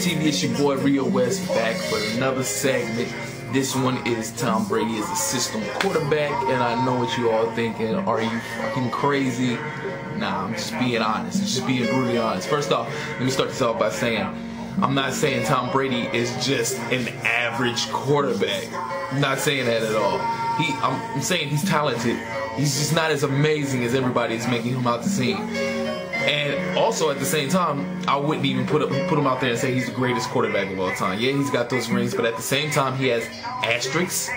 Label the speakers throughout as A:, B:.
A: RioWestTV, it's your boy Rio West back for another segment. This one is Tom Brady as a system quarterback, and I know what you all thinking. Are you fucking crazy? Nah, I'm just being honest. Just being brutally honest. First off, let me start this off by saying, I'm not saying Tom Brady is just an average quarterback. I'm not saying that at all. I'm saying he's talented. He's just not as amazing as everybody is making him out to seem. And also at the same time, I wouldn't even put him out there and say he's the greatest quarterback of all time. Yeah, he's got those rings, but at the same time, he has asterisks,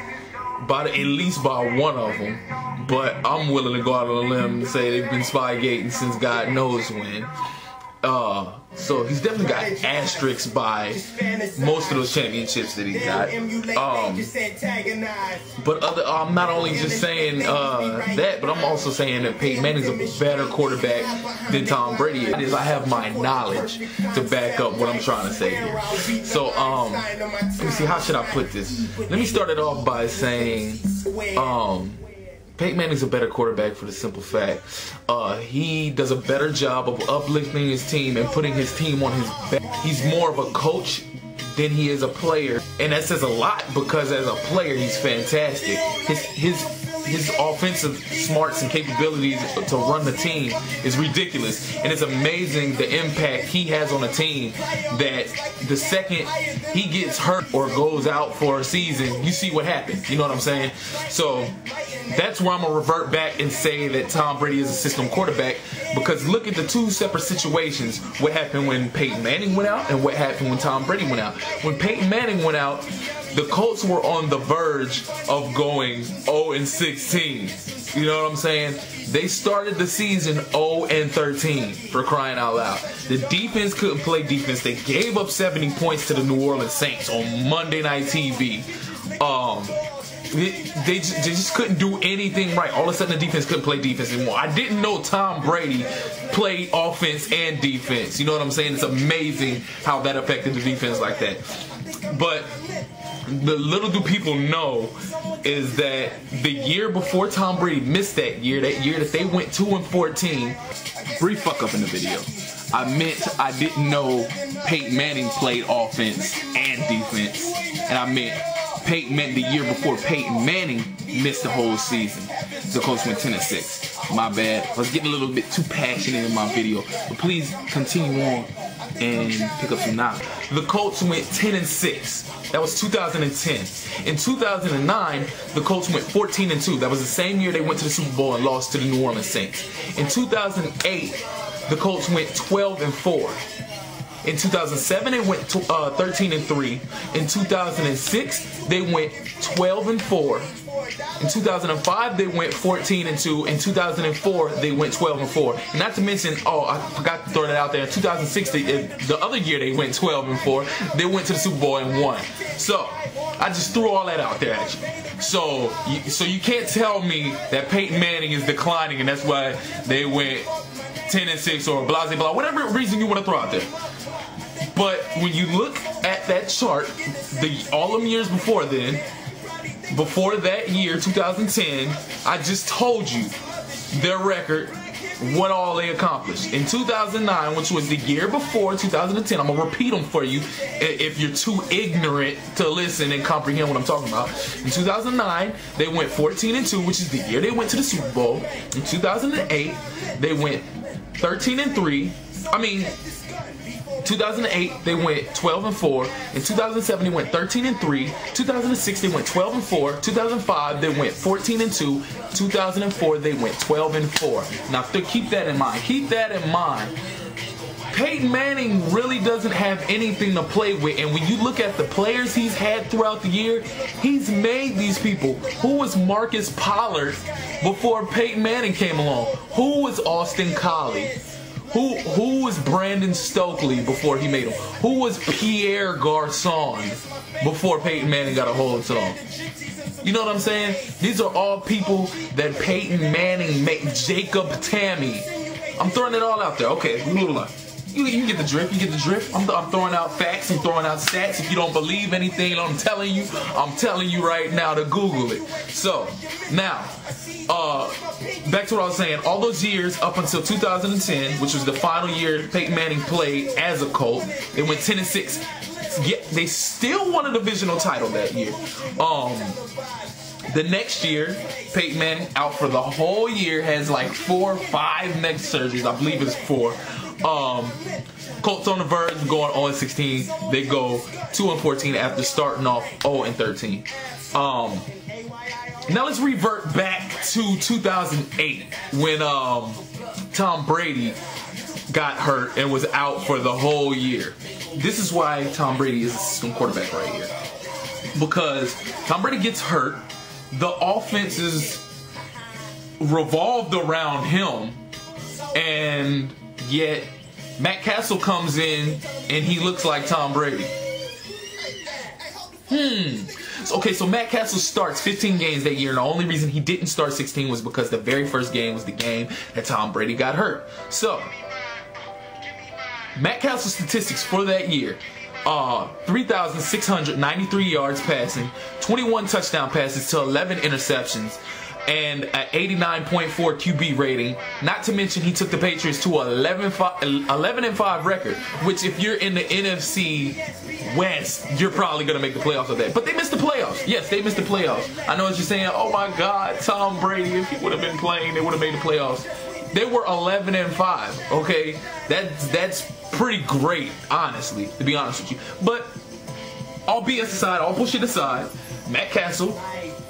A: at least by one of them. But I'm willing to go out on a limb and say they've been spygating since God knows when. So he's definitely got asterisks by most of those championships that he got. But I'm not only just saying that, but I'm also saying that Peyton Manning is a better quarterback than Tom Brady is. I have my knowledge to back up what I'm trying to say here. So let me see, how should I put this? Let me start it off by saying Peyton Manning's a better quarterback for the simple fact he does a better job of uplifting his team and putting his team on his back. He's more of a coach than he is a player, and that says a lot because as a player he's fantastic. His offensive smarts and capabilities to run the team is ridiculous, and it's amazing the impact he has on a team that the second he gets hurt or goes out for a season, you see what happens. You know what I'm saying? So that's where I'm going to revert back and say that Tom Brady is a system quarterback, because look at the two separate situations. What happened when Peyton Manning went out and what happened when Tom Brady went out. When Peyton Manning went out, the Colts were on the verge of going 0-16. You know what I'm saying? They started the season 0-13, for crying out loud. The defense couldn't play defense. They gave up 70 points to the New Orleans Saints on Monday Night TV. They just couldn't do anything right. All of a sudden, the defense couldn't play defense anymore. I didn't know Tom Brady played offense and defense. You know what I'm saying? It's amazing how that affected the defense like that. But the little do people know is that the year before Tom Brady missed that year that they went 2-14, brief fuck up in the video. I meant I didn't know Peyton Manning played offense and defense, and I meant Peyton Manning the year before Peyton Manning missed the whole season. The Colts went 10-6. My bad. I was getting a little bit too passionate in my video, but please continue on and pick up some knowledge. The Colts went 10-6. That was 2010. In 2009, the Colts went 14-2. That was the same year they went to the Super Bowl and lost to the New Orleans Saints. In 2008, the Colts went 12-4. In 2007, they went 13-3. In 2006, they went 12-4. In 2005, they went 14-2. In 2004, they went 12-4. And not to mention, I forgot to throw that out there. In 2006, the other year they went 12-4. They went to the Super Bowl and won. So I just threw all that out there at you. So you can't tell me that Peyton Manning is declining and that's why they went 10-6 or blah blah blah, whatever reason you want to throw out there. But when you look at that chart, all them years before then, before that year, 2010, I just told you their record, what all they accomplished. In 2009, which was the year before 2010, I'm going to repeat them for you if you're too ignorant to listen and comprehend what I'm talking about. In 2009, they went 14-2, which is the year they went to the Super Bowl. In 2008, they went 13-3. 2008, they went 12-4. In 2007, they went 13-3. 2006, they went 12-4. 2005, they went 14-2. 2004, they went 12-4. Now, keep that in mind. Keep that in mind. Peyton Manning really doesn't have anything to play with, and when you look at the players he's had throughout the year, he's made these people. Who was Marcus Pollard before Peyton Manning came along? Who was Austin Collie? Who was Brandon Stokely before he made him? Who was Pierre Garçon before Peyton Manning got a hold of him? You know what I'm saying? These are all people that Peyton Manning made. Jacob Tammy. I'm throwing it all out there. Okay, move along. You get the drift. You get the drift. I'm throwing out facts. I'm throwing out stats. If you don't believe anything I'm telling you right now to Google it. So now, back to what I was saying. All those years up until 2010, which was the final year Peyton Manning played as a Colt, they went 10-6. Yeah, they still won a divisional title that year. The next year, Peyton Manning out for the whole year, has like 4 or 5 neck surgeries. I believe it's 4. Colts on the verge of going 0-16. They go 2-14 after starting off 0-13. Now let's revert back to 2008 when Tom Brady got hurt and was out for the whole year. This is why Tom Brady is a system quarterback right here. Because Tom Brady gets hurt, the offense is revolved around him, and yet Matt Castle comes in and he looks like Tom Brady. Okay, so Matt Castle starts 15 games that year, and the only reason he didn't start 16 was because the very first game was the game that Tom Brady got hurt. So Matt Castle's statistics for that year: 3,693 yards passing, 21 touchdown passes to 11 interceptions, and an 89.4 QB rating. Not to mention he took the Patriots to an 11-5 record, which if you're in the NFC West, you're probably going to make the playoffs of that. But they missed the playoffs. Yes, they missed the playoffs. I know what you're saying. Oh my God, Tom Brady, if he would have been playing, they would have made the playoffs. They were 11-5, okay? That's pretty great, honestly, to be honest with you. But all BS aside, all bullshit aside, Matt Castle,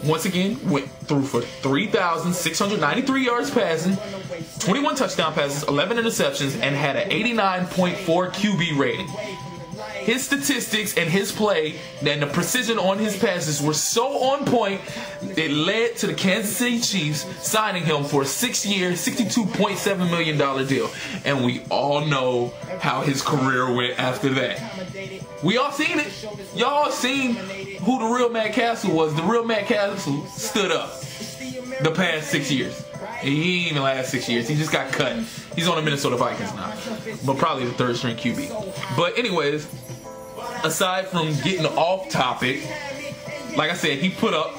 A: once again, went through for 3,693 yards passing, 21 touchdown passes, 11 interceptions, and had an 89.4 QB rating. His statistics and his play and the precision on his passes were so on point, it led to the Kansas City Chiefs signing him for a 6-year, $62.7 million deal. And we all know how his career went after that. We all seen it. Y'all seen who the real Matt Castle was. The real Matt Castle stood up the past 6 years. He ain't even last 6 years. He just got cut. He's on the Minnesota Vikings now, but probably the 3rd string QB. But anyways, aside from getting off topic, like I said, he put up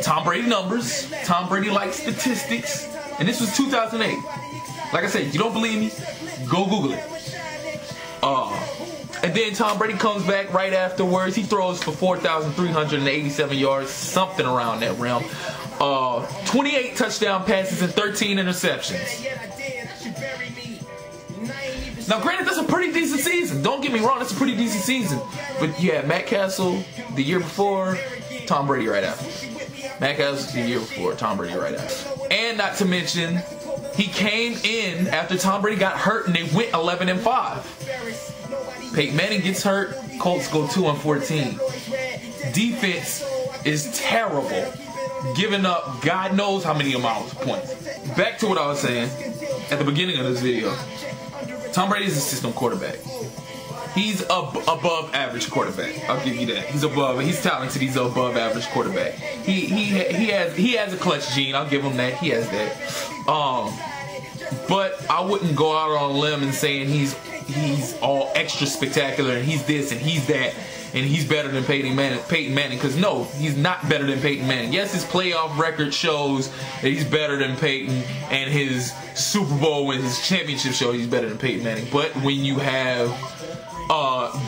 A: Tom Brady numbers, Tom Brady-like statistics, and this was 2008. Like I said, you don't believe me? Go Google it. And then Tom Brady comes back right afterwards. He throws for 4,387 yards, something around that realm. 28 touchdown passes and 13 interceptions. Now, granted, that's a pretty decent season. Don't get me wrong, that's a pretty decent season. But you had Matt Castle the year before, Tom Brady right after. Matt Castle the year before, Tom Brady right after. And not to mention, he came in after Tom Brady got hurt and they went 11-5. Peyton Manning gets hurt, Colts go 2-14. Defense is terrible, giving up God knows how many amounts of points. Back to what I was saying at the beginning of this video. Tom Brady is a system quarterback. He's above average quarterback. I'll give you that. He's talented. He's an above average quarterback. He has a clutch gene. I'll give him that. He has that. But I wouldn't go out on a limb and saying he's all extra spectacular and he's this and he's that and he's better than Peyton Manning. Because no, he's not better than Peyton Manning. Yes, his playoff record shows that he's better than Peyton, and his Super Bowl and his championship show he's better than Peyton Manning. But when you have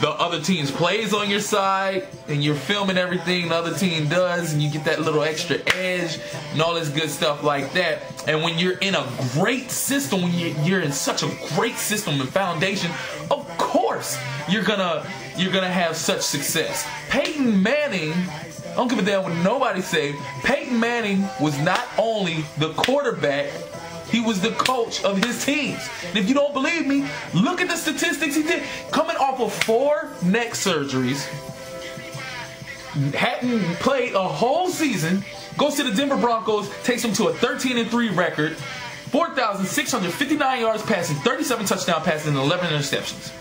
A: the other team's plays on your side and you're filming everything the other team does, and you get that little extra edge and all this good stuff like that, and when you're in a great system, when you're in such a great system and foundation, of course you're gonna have such success. Peyton Manning, I don't give a damn what nobody say, Peyton Manning was not only the quarterback, he was the coach of his teams. And if you don't believe me, look at the statistics he did. Coming off of 4 neck surgeries, hadn't played a whole season, goes to the Denver Broncos, takes them to a 13-3 record, 4,659 yards passing, 37 touchdown passes, and 11 interceptions.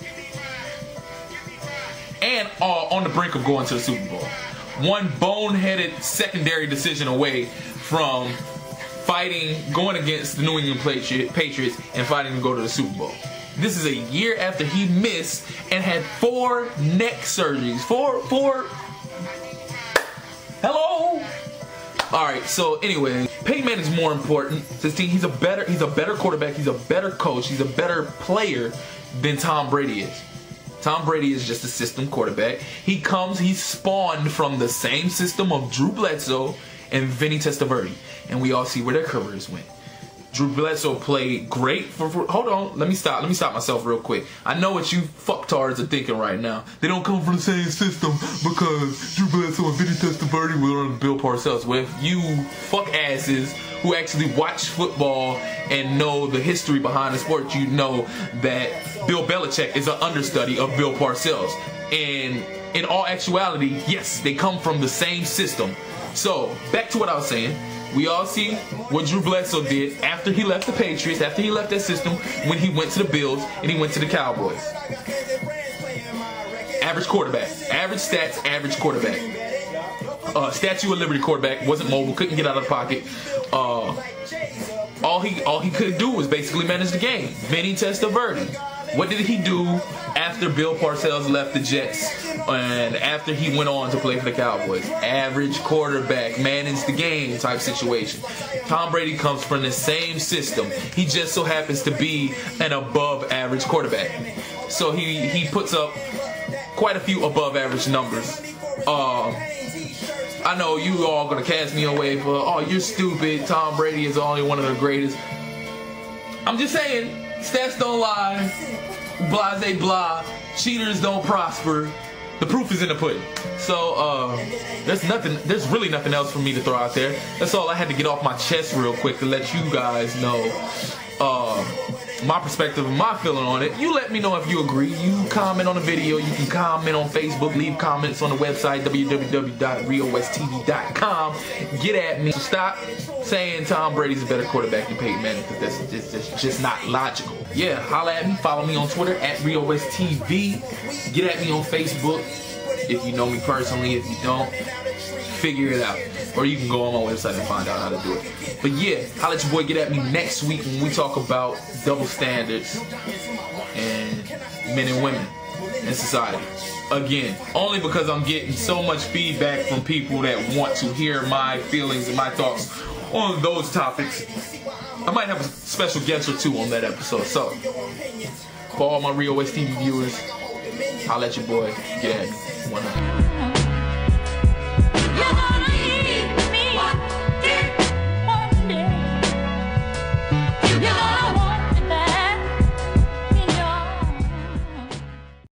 A: And on the brink of going to the Super Bowl. One boneheaded secondary decision away from going against the New England Patriots and fighting to go to the Super Bowl. This is a year after he missed and had 4 neck surgeries. Four. Hello. All right. So anyway, Peyton Manning is more important. He's a better quarterback. He's a better coach. He's a better player than Tom Brady is. Tom Brady is just a system quarterback. He's spawned from the same system of Drew Bledsoe and Vinny Testaverde, and we all see where their careers went. Drew Bledsoe played great hold on, let me stop myself real quick. I know what you fucktards are thinking right now. They don't come from the same system because Drew Bledsoe and Vinny Testaverde were on Bill Parcells. With you fuck asses who actually watch football and know the history behind the sport, you know that Bill Belichick is an understudy of Bill Parcells. And in all actuality, yes, they come from the same system. So, back to what I was saying. We all see what Drew Bledsoe did after he left the Patriots, after he left that system, when he went to the Bills and he went to the Cowboys. Average quarterback. Average stats, average quarterback. Statue of Liberty quarterback, wasn't mobile, couldn't get out of the pocket. All he could do was basically manage the game. Vinny Testaverde. What did he do after Bill Parcells left the Jets and after he went on to play for the Cowboys? Average quarterback, managed the game type situation. Tom Brady comes from the same system. He just so happens to be an above average quarterback. So he puts up quite a few above average numbers. I know you all gonna cast me away for, oh, you're stupid, Tom Brady is only one of the greatest. I'm just saying, stats don't lie, blase blah, cheaters don't prosper. The proof is in the pudding. So there's really nothing else for me to throw out there. That's all I had to get off my chest real quick to let you guys know my perspective and my feeling on it. You let me know if you agree. You comment on the video. You can comment on Facebook. Leave comments on the website, www.RioWestTV.com. Get at me. So stop saying Tom Brady's a better quarterback than Peyton Manning, because that's just not logical. Yeah, holla at me. Follow me on Twitter at RioWestTV. Get at me on Facebook if you know me personally. If you don't, figure it out. Or you can go on my website and find out how to do it. But yeah, holla at your boy. Get at me next week when we talk about double standards and men and women in society. Again, only because I'm getting so much feedback from people that want to hear my feelings and my thoughts on those topics. I might have a special guest or two on that episode. So, for all my RioWestTV viewers, holla at your boy. Get at me. 100.